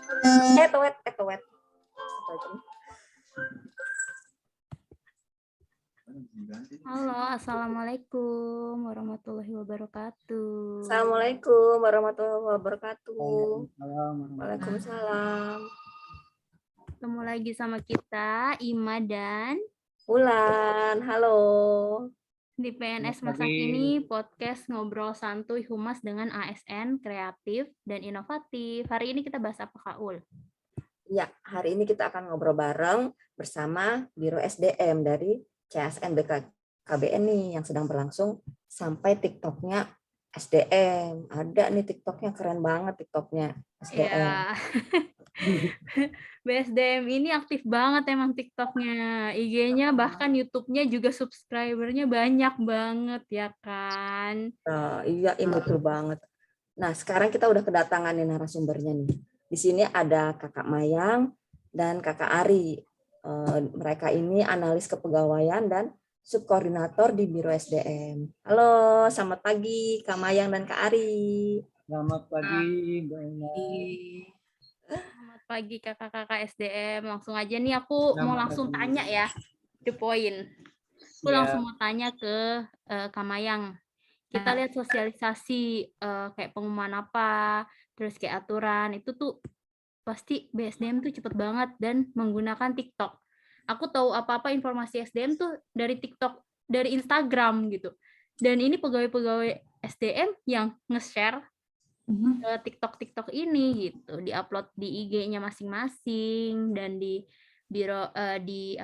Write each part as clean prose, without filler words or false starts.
Towet. Halo, assalamualaikum warahmatullahi wabarakatuh. Assalamualaikum warahmatullahi wabarakatuh. Waalaikumsalam. Ketemu lagi sama kita, Ima dan Ulan, halo. di PNS Masa Kini, podcast ngobrol santuy humas dengan ASN, kreatif, dan inovatif. Hari ini kita bahas apa, Kak Ul? Ya, hari ini kita akan ngobrol bareng bersama Biro SDM dari CSN BKKBN nih yang sedang berlangsung sampai TikToknya SDM. Ada nih TikToknya, keren banget TikToknya SDM. Ya. BSDM ini aktif banget emang TikToknya, IG-nya bahkan YouTube-nya juga subscribernya banyak banget ya kan? Iya, betul banget. Nah, sekarang kita udah kedatangan nih narasumbernya nih. Di sini ada Kakak Mayang dan Kakak Ari. Mereka ini analis kepegawaian dan subkoordinator di Biro SDM. Halo, selamat pagi Kak Mayang dan Kak Ari. Selamat pagi, Mbak Ina. Selamat pagi kakak-kakak SDM. Langsung aja nih aku mau langsung tanya ya, the point. Aku langsung mau tanya ke Kak Mayang. Kita lihat sosialisasi kayak pengumuman apa, terus kayak aturan, itu tuh pasti BSDM tuh cepet banget dan menggunakan TikTok. Aku tahu apa-apa informasi SDM tuh dari TikTok, dari Instagram gitu. Dan ini pegawai-pegawai SDM yang nge-share TikTok ini gitu, diupload di IG-nya masing-masing dan di biro di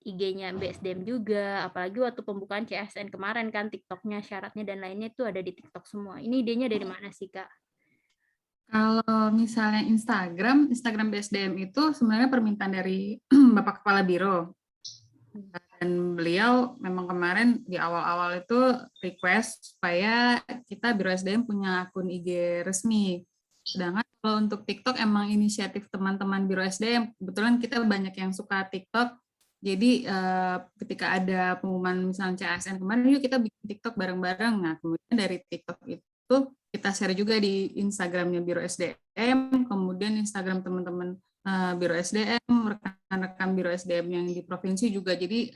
IG-nya BSDM juga, apalagi waktu pembukaan CSN kemarin kan TikTok-nya, syaratnya dan lainnya itu ada di TikTok semua. Ini idenya dari mana sih, Kak? Kalau misalnya Instagram BSDM itu sebenarnya permintaan dari Bapak Kepala Biro. Dan beliau memang kemarin di awal-awal itu request supaya kita Biro SDM punya akun IG resmi. Sedangkan kalau untuk TikTok emang inisiatif teman-teman Biro SDM, kebetulan kita banyak yang suka TikTok. Jadi ketika ada pengumuman misalnya CSN kemarin, yuk kita bikin TikTok bareng-bareng. Nah, kemudian dari TikTok itu kita share juga di Instagramnya Biro SDM, kemudian Instagram teman-teman Biro SDM, rekan-rekan Biro SDM yang di provinsi juga, jadi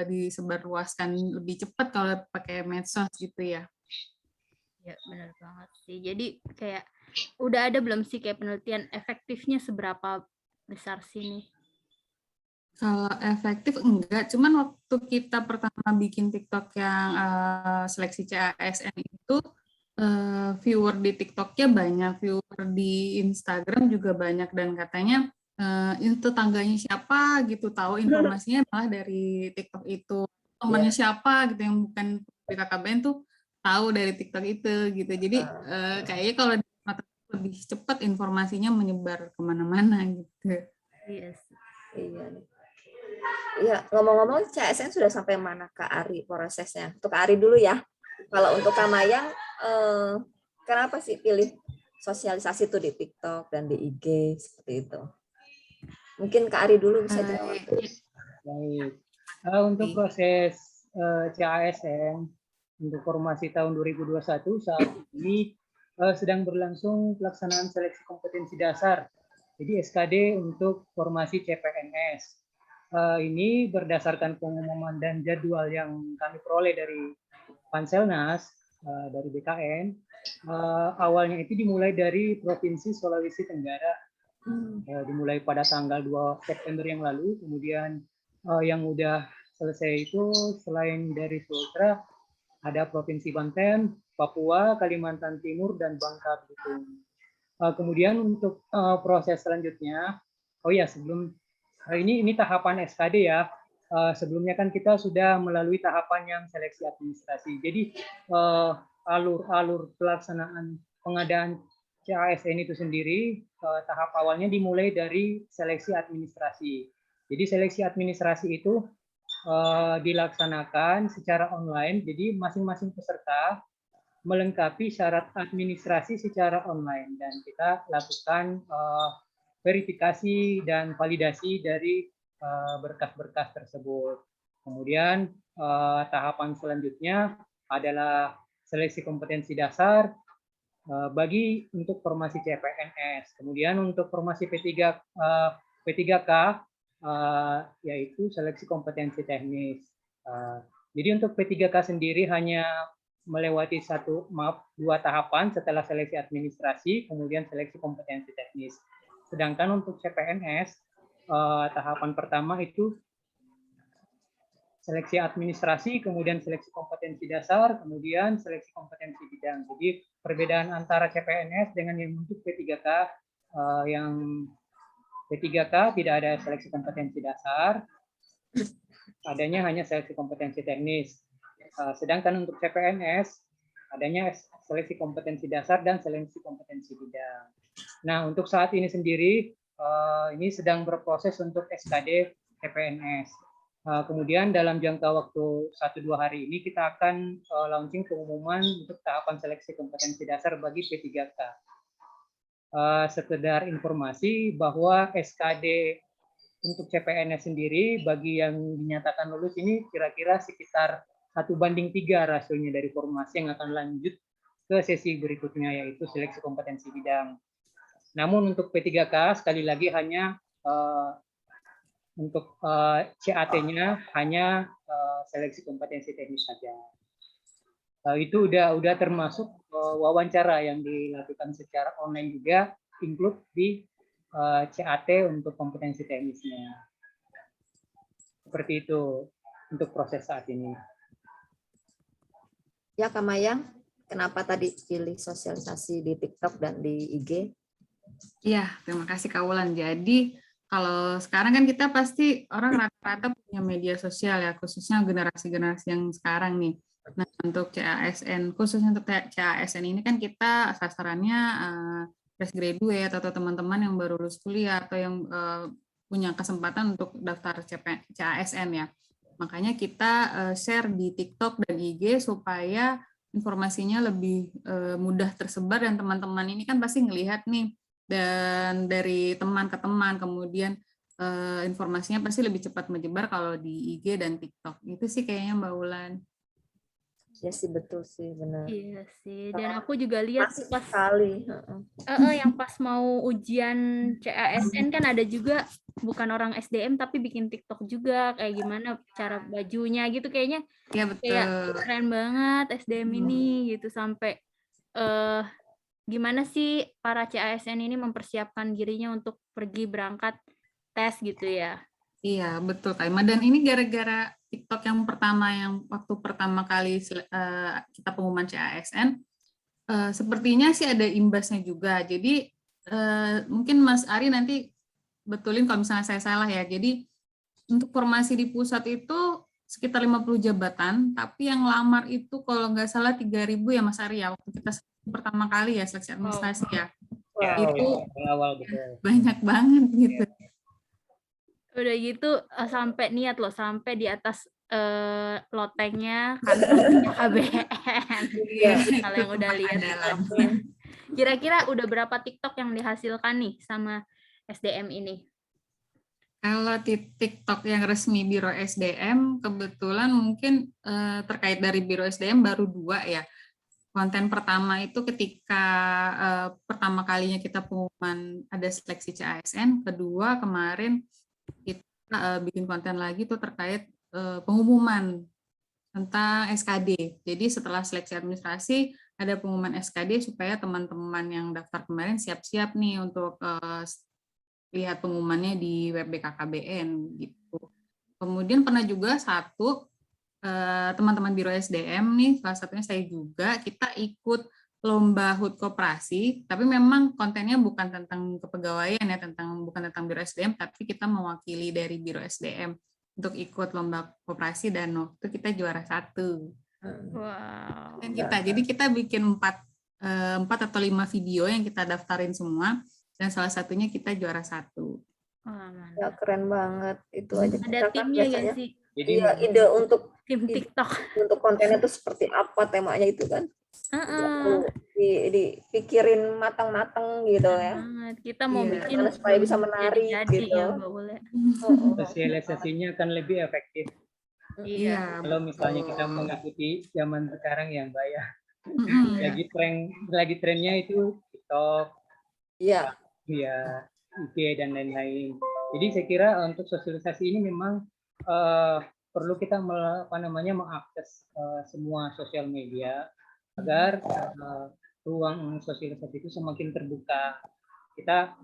disebarluaskan lebih cepat kalau pakai medsos gitu ya. Ya benar banget sih. Jadi kayak udah ada belum sih kayak penelitian efektifnya seberapa besar sih nih? Kalau efektif enggak, cuman waktu kita pertama bikin TikTok yang seleksi CASN itu viewer di TikToknya banyak, viewer di Instagram juga banyak, dan katanya itu tangganya siapa gitu, tahu informasinya malah dari TikTok itu, temannya siapa gitu yang bukan BKKBN tuh tahu dari TikTok itu gitu. Jadi kayaknya kalau lebih cepat informasinya menyebar kemana-mana gitu. Yes. Iya. Iya, ngomong-ngomong CSN sudah sampai mana Kak Ari prosesnya? Untuk Kak Ari dulu ya. Kalau untuk Kak Mayang, kenapa sih pilih sosialisasi itu di TikTok dan di IG seperti itu? Mungkin Kak Ari dulu bisa jawab. Baik. Untuk proses CASN untuk formasi tahun 2021 saat ini sedang berlangsung pelaksanaan seleksi kompetensi dasar. Jadi SKD untuk formasi CPNS. Ini berdasarkan pengumuman dan jadwal yang kami peroleh dari Panselnas, dari BKN. Awalnya itu dimulai dari Provinsi Sulawesi Tenggara. Dimulai pada tanggal 2 September yang lalu, kemudian yang udah selesai itu selain dari Sultra, ada Provinsi Banten, Papua, Kalimantan Timur, dan Bangka Belitung. Kemudian untuk proses selanjutnya, oh ya sebelum ini tahapan SKD ya. Sebelumnya kan kita sudah melalui tahapan yang seleksi administrasi. Jadi alur pelaksanaan pengadaan CASN itu sendiri tahap awalnya dimulai dari seleksi administrasi. Jadi seleksi administrasi itu dilaksanakan secara online. Jadi masing-masing peserta melengkapi syarat administrasi secara online dan kita lakukan verifikasi dan validasi dari berkas-berkas tersebut. Kemudian tahapan selanjutnya adalah seleksi kompetensi dasar. bagi untuk formasi CPNS. Kemudian untuk formasi P3K yaitu seleksi kompetensi teknis. Jadi untuk P3K sendiri hanya melewati dua tahapan setelah seleksi administrasi, kemudian seleksi kompetensi teknis. Sedangkan untuk CPNS, tahapan pertama itu seleksi administrasi, kemudian seleksi kompetensi dasar, kemudian seleksi kompetensi bidang. Jadi perbedaan antara CPNS dengan yang untuk P3K, yang P3K tidak ada seleksi kompetensi dasar, adanya hanya seleksi kompetensi teknis. Sedangkan untuk CPNS, adanya seleksi kompetensi dasar dan seleksi kompetensi bidang. Nah, untuk saat ini sendiri, ini sedang berproses untuk SKD CPNS. Kemudian dalam jangka waktu 1-2 hari ini kita akan launching pengumuman untuk tahapan seleksi kompetensi dasar bagi P3K. Sekedar informasi bahwa SKD untuk CPNS sendiri bagi yang dinyatakan lulus ini kira-kira sekitar 1:3 rasionya dari formasi yang akan lanjut ke sesi berikutnya, yaitu seleksi kompetensi bidang. Namun untuk P3K sekali lagi hanya untuk CAT-nya hanya seleksi kompetensi teknis saja. Itu udah termasuk wawancara yang dilakukan secara online juga, include di CAT untuk kompetensi teknisnya. Seperti itu untuk proses saat ini. Ya, Kak Mayang, kenapa tadi pilih sosialisasi di TikTok dan di IG? Iya, terima kasih Kak Wulan. Jadi kalau sekarang kan kita pasti orang rata-rata punya media sosial ya, khususnya generasi-generasi yang sekarang nih. Nah, untuk CASN, khususnya untuk CASN ini kan kita sasarannya fresh graduate atau teman-teman yang baru lulus kuliah atau yang punya kesempatan untuk daftar CASN ya. Makanya kita share di TikTok dan IG supaya informasinya lebih mudah tersebar dan teman-teman ini kan pasti ngelihat nih dan dari teman ke teman, kemudian informasinya pasti lebih cepat menyebar kalau di IG dan TikTok. Itu sih kayaknya Mbak Wulan. Ya sih, betul sih, benar. Iya sih, dan aku juga lihat Masih pas sekali. yang pas mau ujian CASN kan ada juga bukan orang SDM tapi bikin TikTok juga, kayak gimana cara bajunya gitu, kayaknya Ya betul. kayak keren banget SDM ini gitu, sampai gimana sih para CASN ini mempersiapkan dirinya untuk pergi berangkat tes gitu ya. Iya, betul Kak Ima. Dan ini gara-gara TikTok yang pertama, yang waktu pertama kali kita pengumuman CASN, sepertinya sih ada imbasnya juga. Jadi mungkin Mas Ari nanti betulin kalau misalnya saya salah ya. Jadi untuk formasi di pusat itu sekitar 50 jabatan, tapi yang lamar itu kalau nggak salah 3.000 ya Mas Ari ya, waktu kita pertama kali ya seleksi administrasi ya. Itu awal betul. banyak banget gitu. Udah gitu sampai niat loh, sampai di atas lotengnya kantornya KBN. Kalau yang udah lihat TikToknya. Kira-kira udah berapa TikTok yang dihasilkan nih sama SDM ini? Kalau di TikTok yang resmi Biro SDM, kebetulan mungkin terkait dari Biro SDM baru 2 ya. Konten pertama itu ketika pertama kalinya kita pengumuman ada seleksi CASN, kedua kemarin kita bikin konten lagi tuh terkait pengumuman tentang SKD. Jadi setelah seleksi administrasi ada pengumuman SKD supaya teman-teman yang daftar kemarin siap-siap nih untuk lihat pengumumannya di web BKKBN gitu. Kemudian pernah juga satu teman-teman Biro SDM nih, salah satunya saya juga, kita ikut lomba HUT koperasi, tapi memang kontennya bukan tentang kepegawaian ya, bukan tentang Biro SDM, tapi kita mewakili dari Biro SDM untuk ikut lomba koperasi dan waktu kita juara 1. Wow. Dan jadi kita bikin 4 atau 5 video yang kita daftarin semua, dan salah satunya kita juara 1. Ya, keren banget. Itu aja. Ada timnya ya sih? Jadi ya, ide untuk tim TikTok. Untuk kontennya itu seperti apa temanya itu kan? Dipikirin matang-matang gitu ya. Kita mau bikin supaya bisa menarik gitu. Ya, boleh. Sosialisasinya akan lebih efektif. Iya. Kalau misalnya kita mengikuti zaman sekarang ya Mbak ya. lagi trennya itu TikTok, Iya. ya, IG dan lain-lain. Jadi saya kira untuk sosialisasi ini memang perlu kita mengakses semua sosial media agar ruang sosialisasi itu semakin terbuka. Kita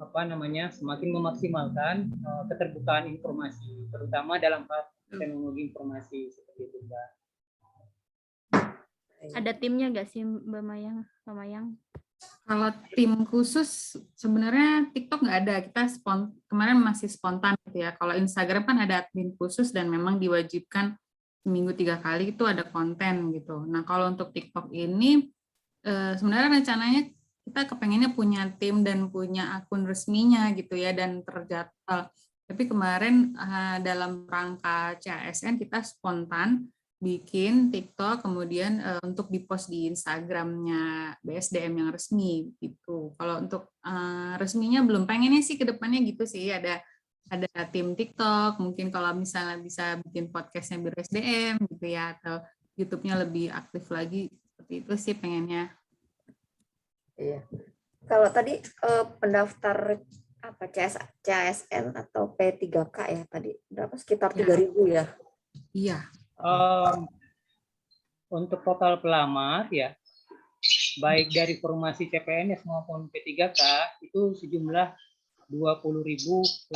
semakin memaksimalkan keterbukaan informasi, terutama dalam hal teknologi informasi seperti itu, Mbak. Ada timnya nggak sih Mbak Mayang? Mbak Mayang? Kalau tim khusus sebenarnya TikTok nggak ada, kita kemarin masih spontan gitu ya. Kalau Instagram kan ada admin khusus dan memang diwajibkan seminggu 3 kali itu ada konten gitu. Nah kalau untuk TikTok ini sebenarnya rencananya kita kepengennya punya tim dan punya akun resminya gitu ya dan terjadwal. Tapi kemarin dalam rangka CASN kita spontan bikin TikTok, kemudian untuk dipost di Instagramnya BSDM yang resmi gitu. Kalau untuk resminya belum, pengennya sih ke depannya gitu sih, ada tim TikTok, mungkin kalau misalnya bisa bikin podcastnya BSDM gitu ya, atau YouTube-nya lebih aktif lagi, seperti itu sih pengennya. Iya. Kalau tadi pendaftar CASN atau P3K ya tadi berapa, sekitar 3.000 ya? Iya. Untuk total pelamar ya, baik dari formasi CPNS maupun P3K itu sejumlah 20.840.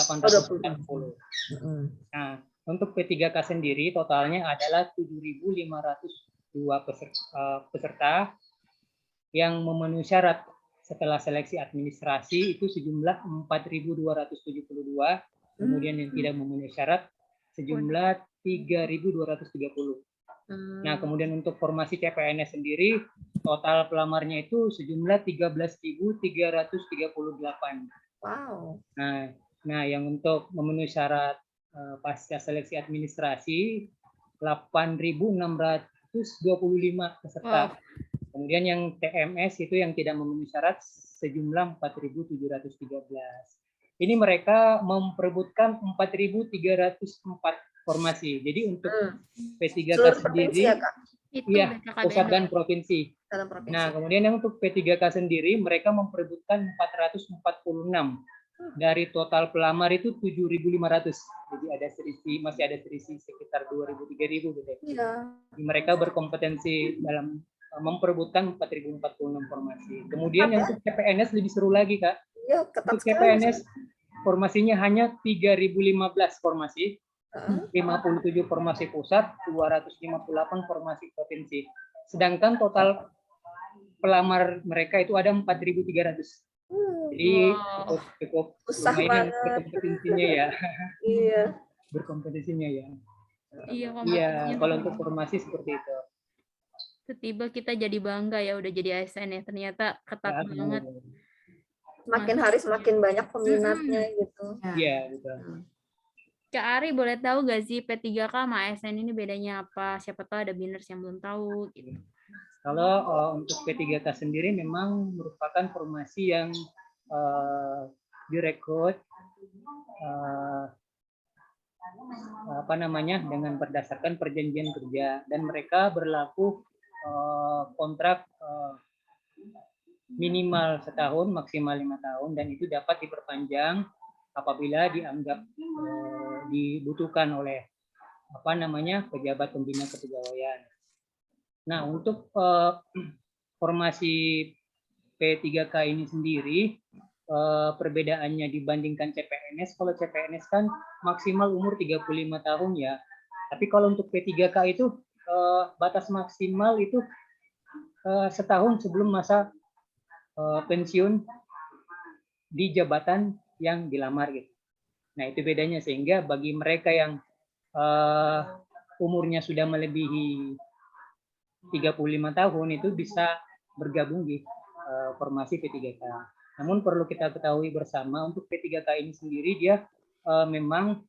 Nah, untuk P3K sendiri totalnya adalah 7.502 peserta yang memenuhi syarat. Setelah seleksi administrasi itu sejumlah 4.272, kemudian yang tidak memenuhi syarat sejumlah 3.230. Nah, kemudian untuk formasi CPNS sendiri, total pelamarnya itu sejumlah 13.338. Wow. Nah, yang untuk memenuhi syarat pasca seleksi administrasi, 8.625 peserta. Wow. Kemudian yang TMS itu yang tidak memenuhi syarat sejumlah 4.713. Ini mereka memperebutkan 4.304 formasi. Jadi untuk P3K sendiri, ya, pusat dan provinsi. Nah, kemudian yang untuk P3K sendiri, mereka memperebutkan 446. Dari total pelamar itu 7.500. Jadi masih ada selisih sekitar 2.000-3.000 gitu. Iya. Mereka berkompetensi dalam memperebutkan 4.046 formasi. Kemudian yang untuk CPNS lebih seru lagi, Kak. Ya, untuk CPNS formasinya hanya 3.015 formasi, 57 formasi pusat, 258 formasi provinsi. Sedangkan total pelamar mereka itu ada 4.300. Jadi cukup lumayan berkompetisinya ya. Iya. Berkompetisinya ya. Iya, kalau untuk formasi seperti itu. Tiba kita jadi bangga ya udah jadi ASN ya, ternyata ketat banget. Makin hari semakin banyak peminatnya gitu. Iya, betul. Kak Ari boleh tahu gak sih P3K sama ASN ini bedanya apa? Siapa tahu ada biners yang belum tahu gitu. Kalau untuk P3K sendiri memang merupakan formasi yang direkrut dengan berdasarkan perjanjian kerja, dan mereka berlaku kontrak minimal setahun, maksimal 5 tahun, dan itu dapat diperpanjang apabila dianggap dibutuhkan oleh pejabat pembina kepegawaian. Nah, untuk formasi P3K ini sendiri, perbedaannya dibandingkan CPNS, kalau CPNS kan maksimal umur 35 tahun ya. Tapi kalau untuk P3K itu batas maksimal itu setahun sebelum masa pensiun di jabatan yang dilamar gitu. Nah, itu bedanya, sehingga bagi mereka yang umurnya sudah melebihi 35 tahun itu bisa bergabung di formasi P3K. Namun perlu kita ketahui bersama, untuk P3K ini sendiri dia memang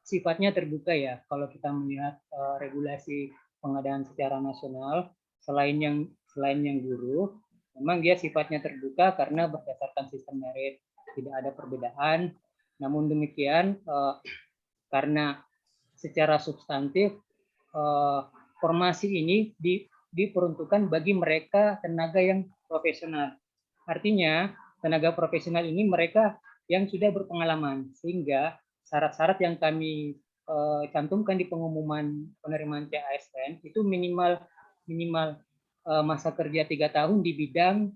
sifatnya terbuka ya. Kalau kita melihat regulasi pengadaan secara nasional, selain yang guru, memang dia sifatnya terbuka karena berdasarkan sistem merit, tidak ada perbedaan. Namun demikian, karena secara substantif formasi ini diperuntukkan bagi mereka tenaga yang profesional. Artinya tenaga profesional ini mereka yang sudah berpengalaman, sehingga syarat-syarat yang kami cantumkan di pengumuman penerimaan CASN itu minimal masa kerja 3 tahun di bidang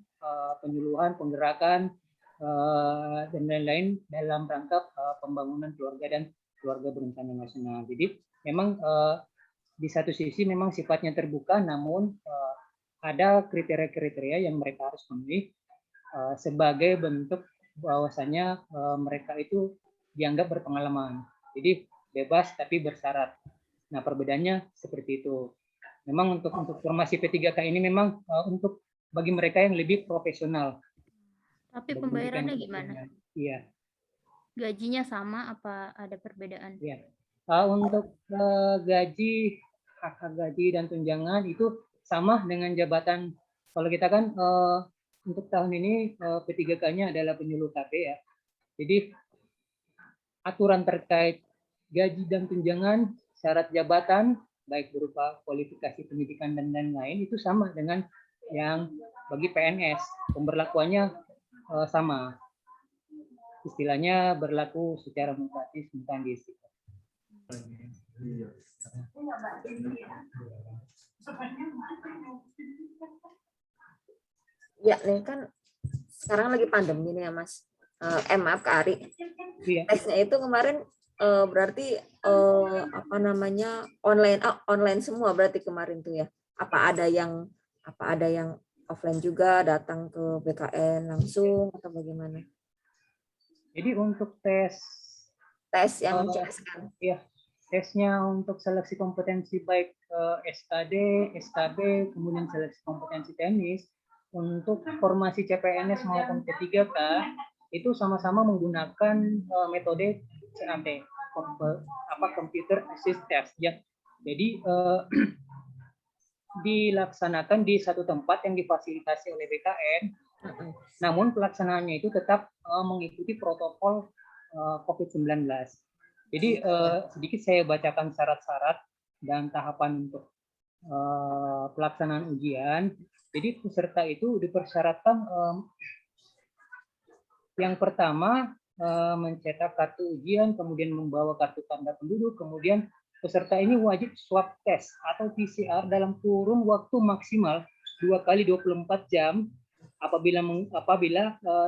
penyuluhan, penggerakan, dan lain-lain dalam rangka pembangunan keluarga dan keluarga berencana nasional. Jadi memang di satu sisi memang sifatnya terbuka, namun ada kriteria-kriteria yang mereka harus penuhi sebagai bentuk bahwasanya mereka itu dianggap berpengalaman. Jadi bebas tapi bersyarat. Nah, perbedaannya seperti itu. Memang untuk formasi P3K ini memang untuk bagi mereka yang lebih profesional. Tapi pembayarannya gimana? Iya. Gajinya sama apa ada perbedaan? Iya. Untuk gaji, hak gaji dan tunjangan itu sama dengan jabatan. Kalau kita kan untuk tahun ini P3K-nya adalah penyuluh KP ya. Jadi aturan terkait gaji dan tunjangan, syarat jabatan, baik berupa kualifikasi pendidikan dan lain-lain itu sama dengan yang bagi PNS. Pemberlakuannya sama. Istilahnya berlaku secara mutatis mutandis. Ya, ini kan sekarang lagi pandemi nih ya, Mas. Maaf Kak Ari. Iya. Tesnya itu kemarin berarti apa namanya online semua berarti kemarin tuh ya. Apa ada yang offline juga, datang ke BKN langsung atau bagaimana? Jadi untuk tes yang menjelaskan. Ya, tesnya untuk seleksi kompetensi baik SKD, SKB, kemudian seleksi kompetensi teknis untuk formasi CPNS maupun P3K itu sama-sama menggunakan metode CAT, Computer Assist Test ya. Jadi dilaksanakan di satu tempat yang difasilitasi oleh BKN, namun pelaksanaannya itu tetap mengikuti protokol COVID-19. Jadi sedikit saya bacakan syarat-syarat dan tahapan untuk pelaksanaan ujian. Jadi peserta itu dipersyaratkan yang pertama mencetak kartu ujian, kemudian membawa kartu tanda penduduk, kemudian peserta ini wajib swab test atau PCR dalam kurun waktu maksimal 2 kali 24 jam apabila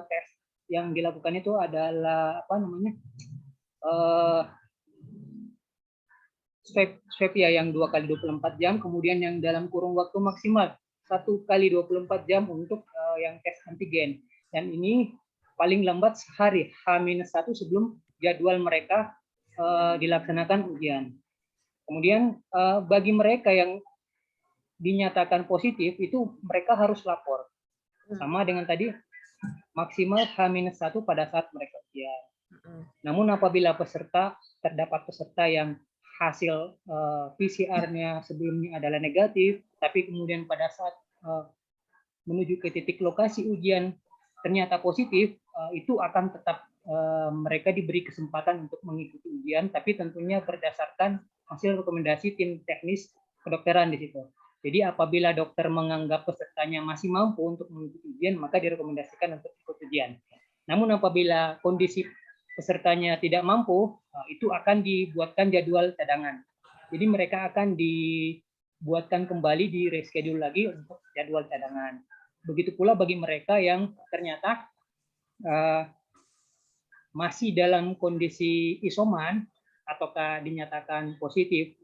tes yang dilakukan itu adalah swab ya yang 2 kali 24 jam, kemudian yang dalam kurun waktu maksimal 1 kali 24 jam untuk yang tes antigen. Dan ini paling lambat sehari H-1 sebelum jadwal mereka dilaksanakan ujian. Kemudian bagi mereka yang dinyatakan positif itu mereka harus lapor. Sama dengan tadi maksimal H-1 pada saat mereka ujian. Namun apabila terdapat peserta yang hasil PCR-nya sebelumnya adalah negatif, tapi kemudian pada saat menuju ke titik lokasi ujian ternyata positif, itu akan tetap mereka diberi kesempatan untuk mengikuti ujian, tapi tentunya berdasarkan hasil rekomendasi tim teknis kedokteran di situ. Jadi apabila dokter menganggap pesertanya masih mampu untuk mengikuti ujian, maka direkomendasikan untuk ikut ujian. Namun apabila kondisi pesertanya tidak mampu, itu akan dibuatkan jadwal cadangan. Jadi mereka akan dibuatkan kembali, di reschedule lagi untuk jadwal cadangan. Begitu pula bagi mereka yang ternyata masih dalam kondisi isoman ataukah dinyatakan positif,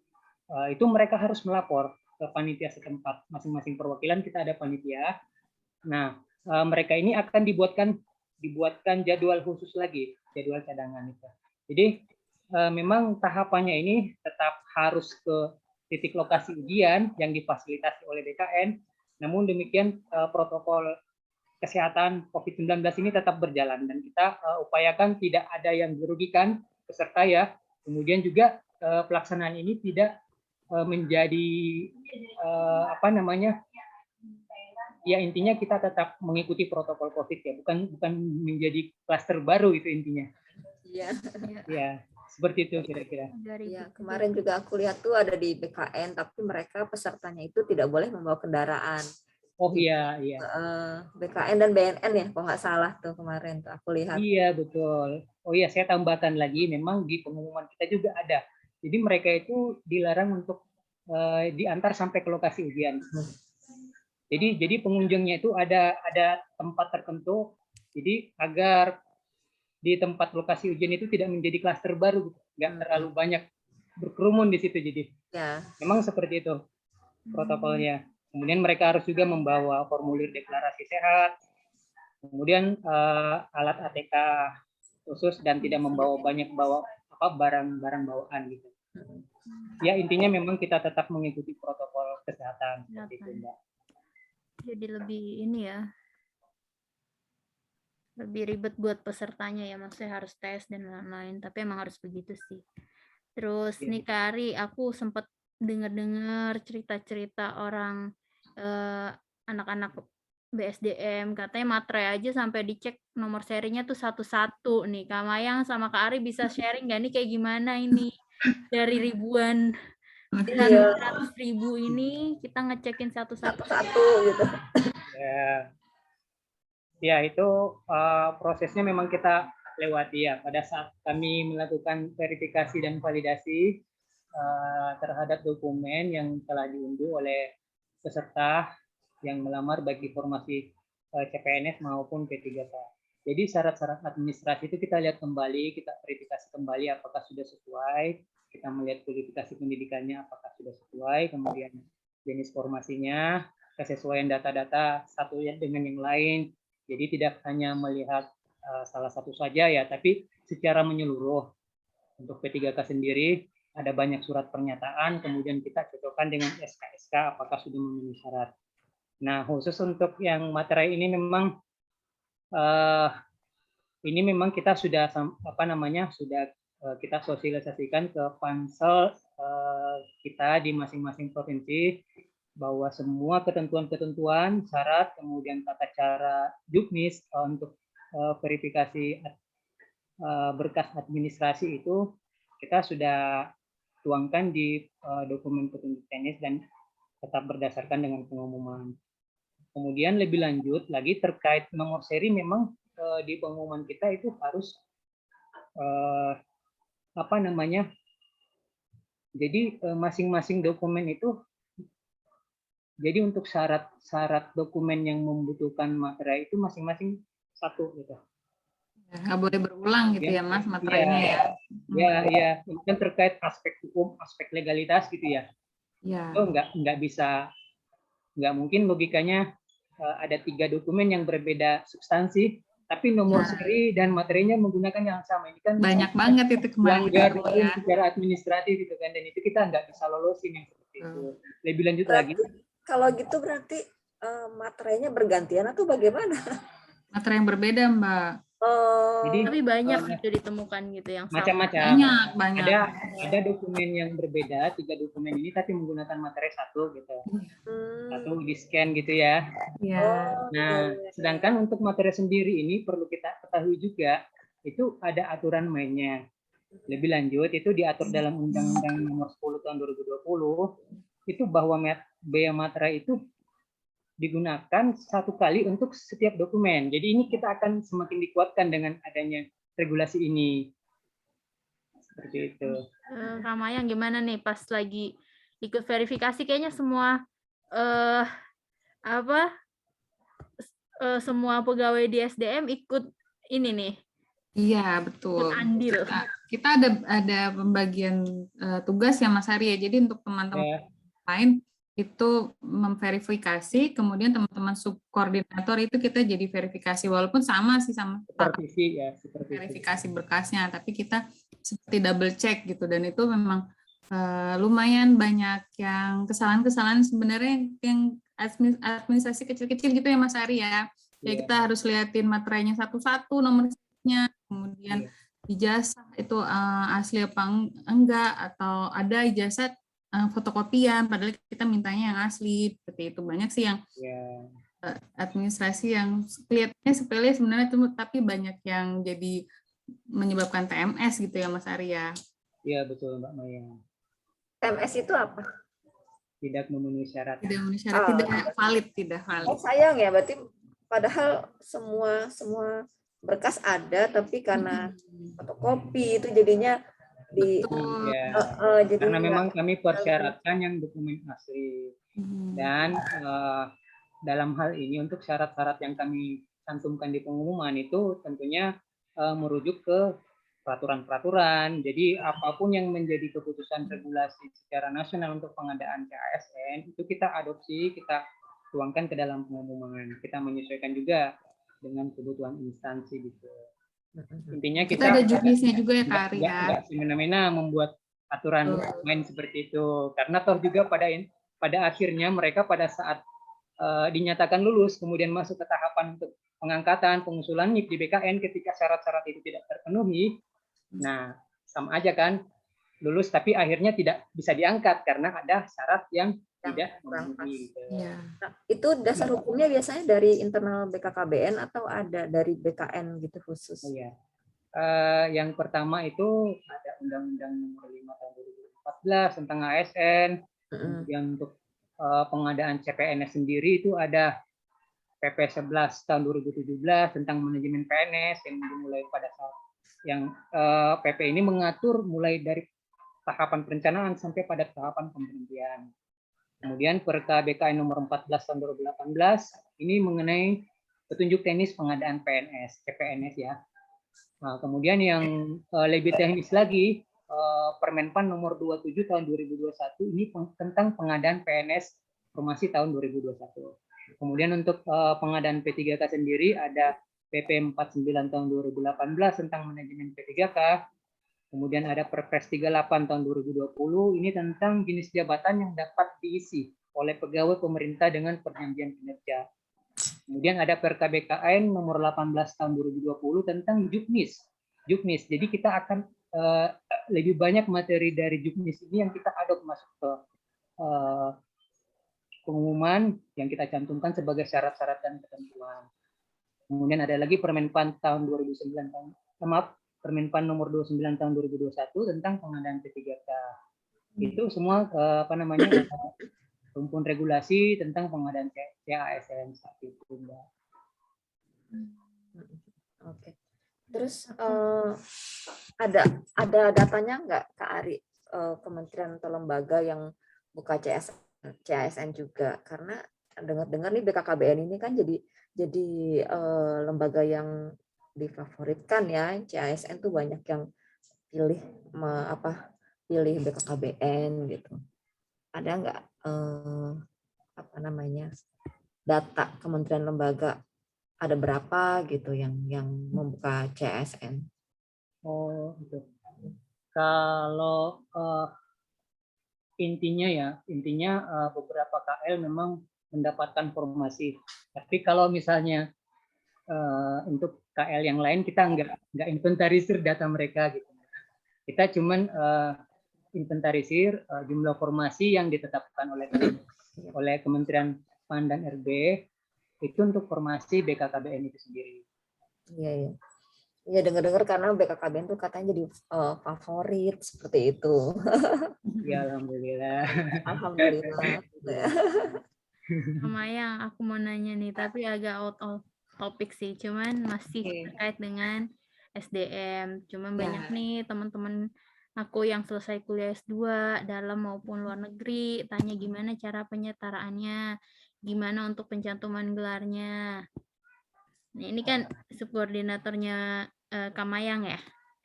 itu mereka harus melapor ke panitia setempat. Masing-masing perwakilan kita ada panitia. Nah, mereka ini akan dibuatkan jadwal khusus lagi, jadwal cadangan itu. Jadi memang tahapannya ini tetap harus ke titik lokasi ujian yang difasilitasi oleh BKN. Namun demikian protokol kesehatan COVID-19 ini tetap berjalan dan kita upayakan tidak ada yang dirugikan peserta ya. Kemudian juga pelaksanaan ini tidak menjadi ya intinya kita tetap mengikuti protokol COVID ya, bukan menjadi klaster baru itu intinya. Iya. Ya, Seperti itu kira-kira. Ya, kemarin juga aku lihat tuh ada di BKN, tapi mereka pesertanya itu tidak boleh membawa kendaraan. Oh iya, iya. BKN dan BNN ya, kalau nggak salah tuh kemarin tuh aku lihat. Iya, betul. Oh iya, saya tambahkan lagi, memang di pengumuman kita juga ada. Jadi mereka itu dilarang untuk diantar sampai ke lokasi ujian. Jadi pengunjungnya itu ada tempat tertentu. Jadi agar di tempat lokasi ujian itu tidak menjadi klaster baru, nggak terlalu banyak berkerumun di situ. Jadi Ya. memang seperti itu protokolnya. Kemudian mereka harus juga membawa formulir deklarasi sehat, kemudian alat ATK khusus dan tidak membawa banyak barang-barang bawaan gitu. Ya intinya memang kita tetap mengikuti protokol kesehatan seperti itu, Mbak. Jadi lebih ini ya, lebih ribet buat pesertanya ya, maksudnya harus tes dan lain-lain, tapi emang harus begitu sih. Terus nih Kari, aku sempat dengar-dengar cerita-cerita orang anak-anak BSDM, katanya materai aja sampai dicek nomor serinya tuh satu-satu nih. Kak Mayang sama Kak Ari bisa sharing gak nih kayak gimana ini dari ribuan dan 100.000 ini kita ngecekin satu-satu gitu. Ya itu prosesnya memang kita lewati ya. Pada saat kami melakukan verifikasi dan validasi terhadap dokumen yang telah diunduh oleh peserta yang melamar bagi formasi CPNS maupun P3K. Jadi syarat-syarat administrasi itu kita lihat kembali, kita verifikasi kembali apakah sudah sesuai, kita melihat kualifikasi pendidikannya apakah sudah sesuai, kemudian jenis formasinya, kesesuaian data-data satu dengan yang lain. Jadi tidak hanya melihat salah satu saja ya, tapi secara menyeluruh. Untuk P3K sendiri ada banyak surat pernyataan, kemudian kita cocokkan dengan SK-SK apakah sudah memenuhi syarat. Nah, khusus untuk yang materai ini memang kita sudah sudah kita sosialisasikan ke pansel kita di masing-masing provinsi bahwa semua ketentuan-ketentuan, syarat, kemudian tata cara juknis untuk verifikasi berkas administrasi itu kita sudah tuangkan di dokumen petunjuk teknis dan tetap berdasarkan dengan pengumuman. Kemudian lebih lanjut lagi terkait nomor seri, memang di pengumuman kita itu harus jadi masing-masing dokumen itu, jadi untuk syarat dokumen yang membutuhkan materai itu masing-masing satu gitu. Nggak boleh berulang gitu ya Mas materainya ya. Ya, ini kan terkait aspek hukum, aspek legalitas gitu ya. Itu nggak mungkin logikanya ada 3 dokumen yang berbeda substansi, tapi nomor seri dan materinya menggunakan yang sama. Ini kan banyak banget itu kemarin. Ya. Secara administratif gitu kan, dan itu kita nggak bisa lolosin yang seperti itu. Lebih lanjut lagi. Kalau gitu berarti materainya bergantian atau bagaimana? Materai yang berbeda, Mbak. Jadi, tapi banyak gitu ditemukan gitu yang macam-macam. Banyak. Ada dokumen yang berbeda, 3 dokumen ini tapi menggunakan materai satu gitu. Satu di scan gitu ya. Nah, sedangkan untuk materai sendiri ini perlu kita ketahui juga itu ada aturan mainnya. Lebih lanjut itu diatur dalam Undang-Undang Nomor 10 Tahun 2020 itu bahwa biaya materai itu digunakan satu kali untuk setiap dokumen. Jadi ini kita akan semakin dikuatkan dengan adanya regulasi ini. Seperti itu. Kak Mayang gimana nih pas lagi ikut verifikasi, kayaknya semua semua pegawai di SDM ikut ini nih. Iya, betul. Ikut andil. Kita ada pembagian tugas ya Mas Ari ya. Jadi untuk teman-teman lain itu memverifikasi, kemudian teman-teman subkoordinator itu kita jadi verifikasi, walaupun sama sih sama supervisi ya, verifikasi berkasnya, tapi kita seperti double check gitu, dan itu memang lumayan banyak yang kesalahan-kesalahan sebenarnya yang administrasi kecil-kecil gitu ya Mas Ari ya. Ya kita harus liatin materainya satu-satu, nomornya, kemudian ijazah itu asli apa enggak, atau ada ijazah fotokopian padahal kita mintanya yang asli. Seperti itu. Banyak sih yang administrasi yang kelihatannya sepele sebenarnya, tapi banyak yang jadi menyebabkan TMS gitu ya Mas Arya. Iya betul Mbak Maya. TMS itu apa? Tidak memenuhi syarat. Tidak memenuhi syarat, tidak valid, tidak valid. Oh, sayang ya, berarti padahal semua berkas ada, tapi karena fotokopi itu jadinya Ya, jadi karena memang kami persyaratkan yang dokumen asli. Dan dalam hal ini untuk syarat-syarat yang kami cantumkan di pengumuman itu tentunya merujuk ke peraturan-peraturan. Jadi apapun yang menjadi keputusan regulasi secara nasional untuk pengadaan CASN itu kita adopsi, kita tuangkan ke dalam pengumuman. Kita menyesuaikan juga dengan kebutuhan instansi gitu. Intinya kita ada juknisnya juga ya Kak Ari ya. Nggak semena-mena membuat aturan main seperti itu. Karena toh juga pada akhirnya mereka pada saat dinyatakan lulus, kemudian masuk ke tahapan untuk pengangkatan, pengusulan NIP di BKN ketika syarat-syarat itu tidak terpenuhi, nah sama aja kan, lulus tapi akhirnya tidak bisa diangkat karena ada syarat yang tidak memenuhi. Nah, itu dasar hukumnya biasanya dari internal BKKBN atau ada dari BKN gitu khusus? Oh, ya. Yang pertama itu ada Undang-Undang Nomor 5 Tahun 2014 tentang ASN. Kemudian untuk pengadaan CPNS sendiri itu ada PP 11 tahun 2017 tentang manajemen PNS yang dimulai pada saat yang PP ini mengatur mulai dari tahapan perencanaan sampai pada tahapan pemberhentian. Kemudian Perka BKN nomor 14 tahun 2018 ini mengenai petunjuk teknis pengadaan PNS, CPNS ya. Nah, kemudian yang lebih teknis lagi Permenpan nomor 27 tahun 2021 ini tentang pengadaan PNS formasi tahun 2021. Kemudian untuk pengadaan P3K sendiri ada PP 49 tahun 2018 tentang manajemen P3K. Kemudian ada Perpres 38 tahun 2020 ini tentang jenis jabatan yang dapat diisi oleh pegawai pemerintah dengan perjanjian kinerja. Kemudian ada Perka BKN nomor 18 tahun 2020 tentang juknis. Jadi kita akan lebih banyak materi dari juknis ini yang kita adop masuk ke pengumuman yang kita cantumkan sebagai syarat-syarat dan ketentuan. Kemudian ada lagi Permenpan tahun 2009 Permenpan nomor 29 tahun 2021 tentang pengadaan P3K. Itu semua rumpun regulasi tentang pengadaan CASN saat itu, Mbak. Oke. Terus ada datanya nggak Kak Ari, kementerian atau lembaga yang buka CASN juga? Karena dengar-dengar nih BKKBN ini kan jadi lembaga yang difavoritkan ya. CASN tuh banyak yang pilih BKKBN gitu. Ada nggak data kementerian lembaga ada berapa gitu yang membuka CASN? Oh, gitu. Kalau intinya beberapa KL memang mendapatkan formasi. Tapi kalau misalnya untuk KL yang lain kita nggak inventarisir data mereka gitu. Kita cuman inventarisir jumlah formasi yang ditetapkan oleh Kementerian PAN dan RB itu untuk formasi BKKBN itu sendiri. Iya. Ya dengar-dengar karena BKKBN itu katanya jadi favorit seperti itu. Ya alhamdulillah. Alhamdulillah. Mayang, aku mau nanya nih, tapi agak out of topic sih, cuman masih terkait dengan SDM. Cuman banyak nih teman-teman aku yang selesai kuliah S2 dalam maupun luar negeri, tanya gimana cara penyetaraannya, gimana untuk pencantuman gelarnya. Nah, ini kan subkoordinatornya Kak Mayang ya?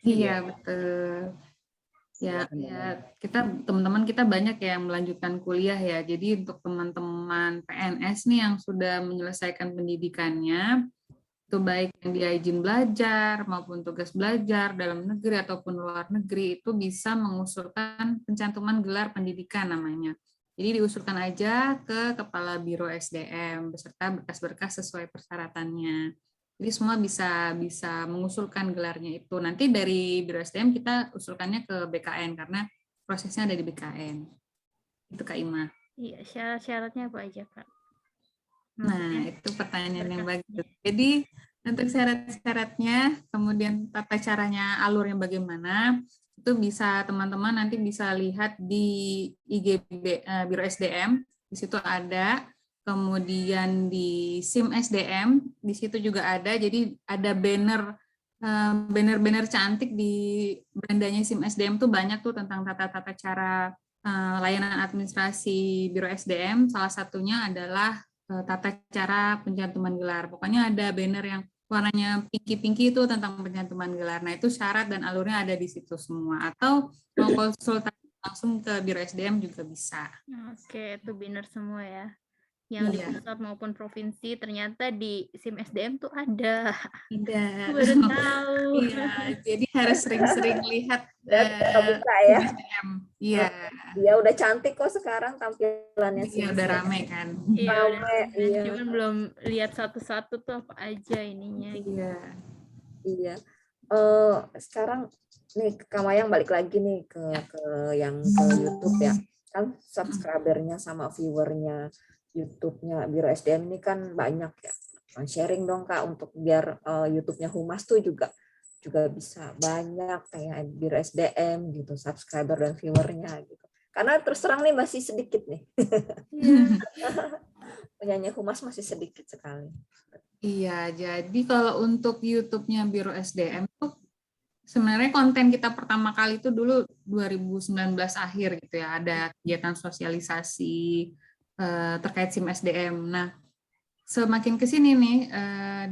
Iya, betul. Ya, teman-teman kita banyak yang melanjutkan kuliah ya. Jadi untuk teman-teman PNS nih yang sudah menyelesaikan pendidikannya, itu baik yang dia izin belajar maupun tugas belajar dalam negeri ataupun luar negeri, itu bisa mengusulkan pencantuman gelar pendidikan namanya. Jadi diusulkan aja ke Kepala Biro SDM beserta berkas-berkas sesuai persyaratannya. Jadi semua bisa mengusulkan gelarnya itu. Nanti dari Biro SDM kita usulkannya ke BKN karena prosesnya ada di BKN. Itu Kak Ima. Iya, syarat-syaratnya apa aja Kak? Nah, itu pertanyaan yang bagus. Jadi Untuk syarat-syaratnya, kemudian tata caranya, alurnya bagaimana, itu bisa teman-teman nanti bisa lihat di IG Biro SDM, di situ ada. Kemudian di SIM SDM, di situ juga ada. Jadi ada banner cantik di berandanya SIM SDM tuh banyak tuh tentang tata-tata cara layanan administrasi Biro SDM. Salah satunya adalah tata cara pencantuman gelar. Pokoknya ada banner yang warnanya pinky-pinky itu tentang pencantuman gelar. Nah, itu syarat dan alurnya ada di situ semua. Atau mau konsultasi langsung ke Biro SDM juga bisa. Oke, itu benar semua ya. Yang di pusat maupun provinsi ternyata di SIM SDM tuh ada. Tidak. Baru tahu. Iya, jadi harus sering-sering lihat buka ya. SDM. Iya. Dia udah cantik kok sekarang tampilannya sih. Iya, udah rame kan. Iya, Iya. cuman belum lihat satu-satu tuh apa aja ininya. Iya. Iya. Sekarang nih Kak Mayang balik lagi nih ke yang ke YouTube ya. Kan subscribernya sama viewernya YouTube-nya Biro SDM ini kan banyak ya. Sharing dong Kak untuk biar YouTube-nya Humas tuh juga bisa banyak kayak Biro SDM gitu, subscriber dan viewernya gitu. Karena terus terang nih masih sedikit nih. Penyanyi Humas masih sedikit sekali. Iya, jadi kalau untuk YouTube-nya Biro SDM tuh sebenarnya konten kita pertama kali itu dulu 2019 akhir gitu ya, ada kegiatan sosialisasi terkait SIM SDM. Nah, semakin ke sini nih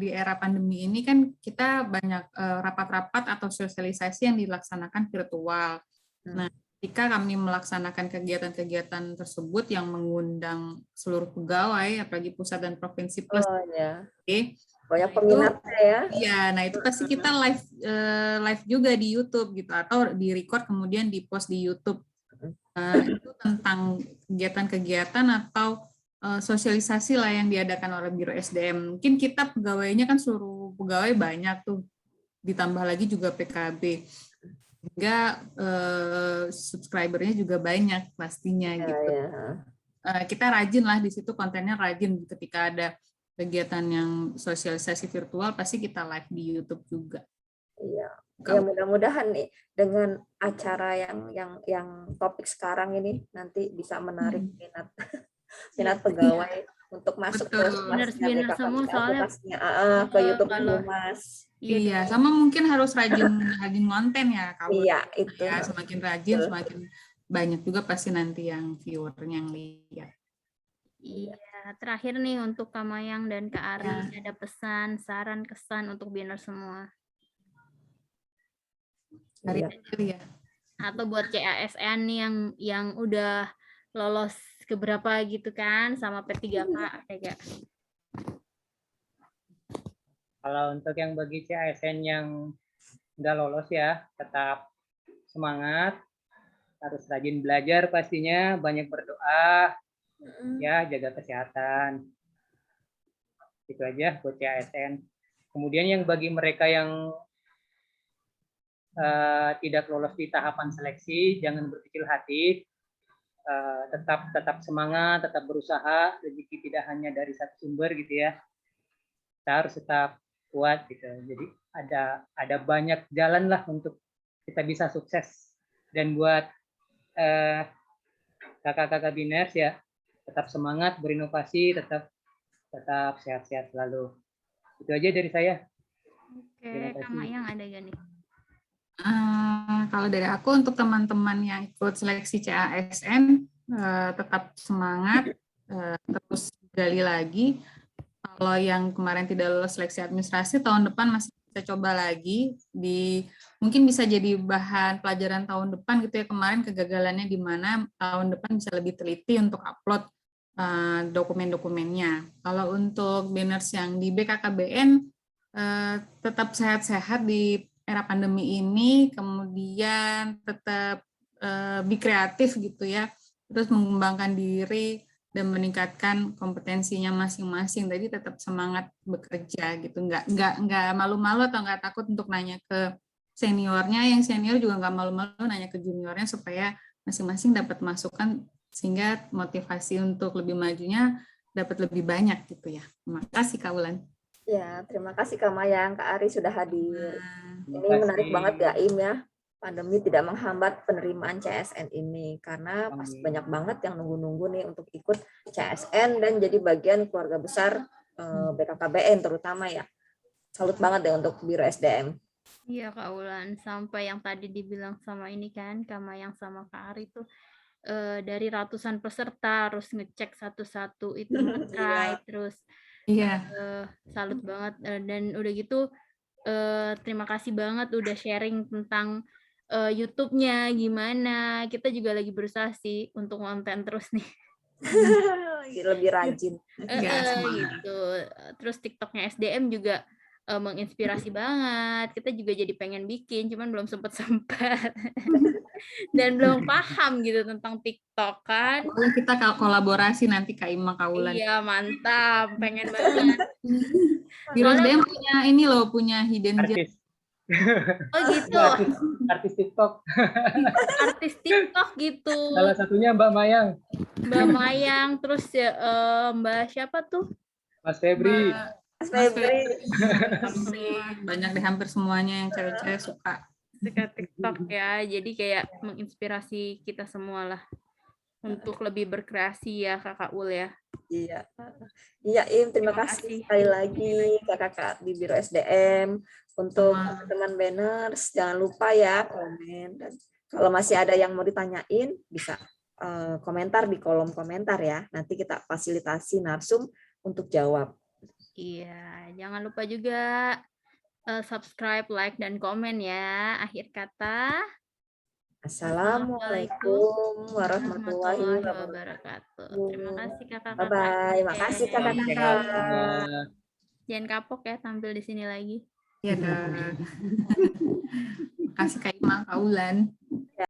di era pandemi ini kan kita banyak rapat-rapat atau sosialisasi yang dilaksanakan virtual. Nah, ketika kami melaksanakan kegiatan-kegiatan tersebut yang mengundang seluruh pegawai, apalagi pusat dan provinsi plus, banyak peminatnya ya. Iya, nah itu pasti kita live juga di YouTube gitu atau di record kemudian di post di YouTube. Itu tentang kegiatan-kegiatan atau sosialisasi lah yang diadakan oleh Biro SDM. Mungkin kita pegawainya kan seluruh pegawai banyak tuh, ditambah lagi juga PKB. Sehingga subscribernya juga banyak pastinya gitu. Kita rajin lah di situ, kontennya rajin ketika ada kegiatan yang sosialisasi virtual pasti kita live di YouTube juga. Iya. Ya mudah-mudahan nih dengan acara yang topik sekarang ini nanti bisa menarik minat pegawai untuk masuk ke ke YouTube Humas. Iya, sama mungkin harus rajin konten ya, kawan. Iya, itu. Ya, semakin rajin, semakin banyak juga pasti nanti yang viewernya yang lihat. Iya, terakhir nih untuk Kak Mayang dan Kak Ari, ada pesan, saran, kesan untuk binner semua. Iya. Atau buat CASN nih yang udah lolos ke berapa gitu kan sama P3K ya. Kalau untuk yang bagi CASN yang udah lolos ya, tetap semangat, harus rajin belajar pastinya, banyak berdoa, ya jaga kesehatan. Itu aja buat CASN. Kemudian yang bagi mereka yang tidak lolos di tahapan seleksi, jangan berkecil hati, tetap semangat, tetap berusaha. Rezeki tidak hanya dari satu sumber gitu ya. Kita harus tetap kuat gitu. Jadi ada banyak jalan lah untuk kita bisa sukses. Dan buat kakak-kakak biners ya, tetap semangat, berinovasi, tetap sehat-sehat selalu. Itu aja dari saya. Oke, Kak Mayang ada gak nih? Kalau dari aku untuk teman-teman yang ikut seleksi CASN tetap semangat, terus gali lagi. Kalau yang kemarin tidak lolos seleksi administrasi, tahun depan masih bisa coba lagi. Mungkin bisa jadi bahan pelajaran tahun depan gitu ya. Kemarin kegagalannya di mana, tahun depan bisa lebih teliti untuk upload dokumen-dokumennya. Kalau untuk biners yang di BKKBN, tetap sehat-sehat di era pandemi ini, kemudian tetap be kreatif gitu ya, terus mengembangkan diri dan meningkatkan kompetensinya masing-masing. Tadi tetap semangat bekerja gitu, nggak malu-malu atau nggak takut untuk nanya ke seniornya, yang senior juga nggak malu-malu nanya ke juniornya supaya masing-masing dapat masukan sehingga motivasi untuk lebih majunya dapat lebih banyak gitu ya. Terima kasih Kak Wulan. Ya, terima kasih Kak Mayang, Kak Ari sudah hadir. Terima Ini menarik kasih. banget ya Im ya. Pandemi tidak menghambat penerimaan CSN ini karena pasti banyak banget yang nunggu-nunggu nih untuk ikut CSN dan jadi bagian keluarga besar BKKBN terutama ya. Salut banget deh untuk Biro SDM. Iya Kak Ulan, sampai yang tadi dibilang sama ini kan, Kak Mayang sama Kak Ari tuh dari ratusan peserta harus ngecek satu-satu itu terkait, terus Iya. salut banget dan udah gitu terima kasih banget udah sharing tentang YouTube-nya gimana. Kita juga lagi berusaha sih untuk konten terus nih. Lebih rajin. Gitu. Terus TikTok-nya SDM juga menginspirasi banget. Kita juga jadi pengen bikin, cuman belum sempat dan belum paham gitu tentang TikTok kan. Kita kolaborasi nanti Kak Ima, Kak Ulan. Iya, mantap. Pengen banget. Biro SDM punya ini loh, punya hidden gem. Artis. Oh gitu. Artis TikTok. Artis TikTok gitu. Salah satunya Mbak Mayang. Mbak Mayang, terus ya, Mbak siapa tuh? Mas Febri. Mas Febri. Banyak deh, hampir semuanya yang cewek-cewek suka TikTok ya. Jadi kayak menginspirasi kita semua lah untuk lebih berkreasi ya Kakak Ul ya. Iya. Iya Im, terima kasih sekali lagi Kakak di Biro SDM. Untuk teman-teman banners, jangan lupa ya komen. Dan kalau masih ada yang mau ditanyain, bisa komentar di kolom komentar ya. Nanti kita fasilitasi narsum untuk jawab. Iya, jangan lupa juga subscribe, like, dan komen ya. Akhir kata. Assalamualaikum warahmatullahi wabarakatuh. Terima kasih kakak-kakak. Bye-bye. Makasih kakak-kakak. Jangan kapok ya tampil di sini lagi. Iya dong. Makasih Kak Ima, Kak Ulan.